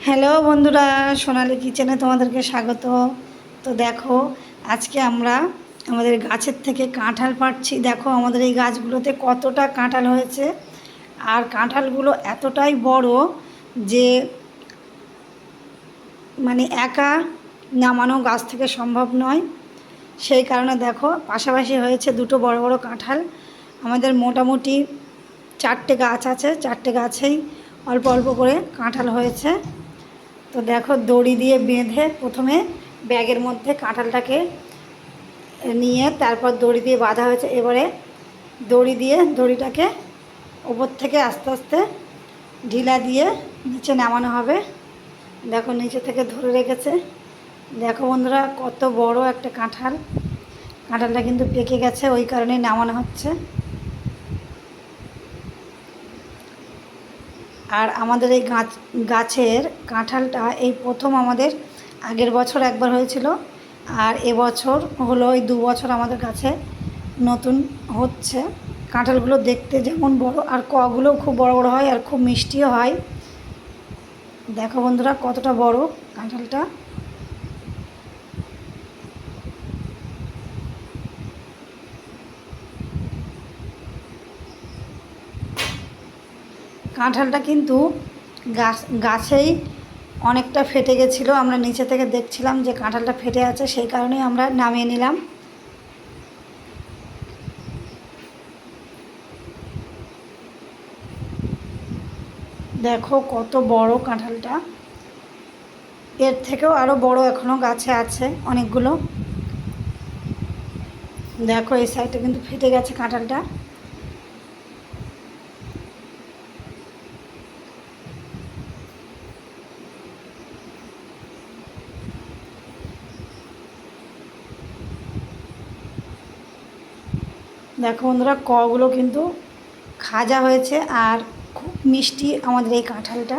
Hello বন্ধুরা, সোনালি কিচেনে তোমাদেরকে স্বাগত। তো দেখো, আজকে আমরা আমাদের গাছের থেকে কাঁঠাল পাড়ছি। দেখো আমাদের এই গাছগুলোতে কতটা কাঁঠাল হয়েছে, আর কাঁঠালগুলো এতটাই বড় যে মানে একা নামানো গাছ থেকে সম্ভব নয়। সেই কারণে দেখো পাশাপাশি হয়েছে দুটো বড় বড় কাঁঠাল। আমাদের মোটামুটি 4টে গাছ আছে, 4টে গাছেই অল্প অল্প করে কাঁঠাল হয়েছে। তো দেখো দড়ি দিয়ে বেঁধে প্রথমে ব্যাগের মধ্যে কাঁঠালটাকে নিয়ে তারপর দড়ি দিয়ে বাঁধা হয়েছে। এবারে দড়িটাকে ওপর থেকে আস্তে আস্তে ঢিলা দিয়ে নিচে নামানো হবে। দেখো নিচে থেকে ধরে রেখেছে। দেখো বন্ধুরা, কত বড় একটা কাঁঠালটা কিন্তু পেকে গেছে, ওই কারণেই নামানো হচ্ছে। আর আমাদের এই গাছের কাঁঠালটা এই প্রথম আমাদের আগের বছর একবার হয়েছিল, আর এবছর হলো এই 2 বছর আমাদের কাছে নতুন হচ্ছে। কাঁঠালগুলো দেখতে যেমন বড়, আর কগুলোও খুব বড় বড় হয় আর খুব মিষ্টিও হয়। দেখো বন্ধুরা কতটা বড় কাঁঠালটা। কাঁঠালটা কিন্তু গাছেই অনেকটা ফেটে গেছিলো। আমরা নিচে থেকে দেখছিলাম যে কাঁঠালটা ফেটে আছে, সেই কারণেই আমরা নামিয়ে নিলাম। দেখো কত বড় কাঁঠালটা, এর থেকেও আরও বড় এখনও গাছে আছে অনেকগুলো। দেখো এই সাইডটা কিন্তু ফেটে গেছে কাঁঠালটা। দেখো বন্ধুরা, কগুলো কিন্তু খাজা হয়েছে আর খুব মিষ্টি আমাদের এই কাঁঠালটা।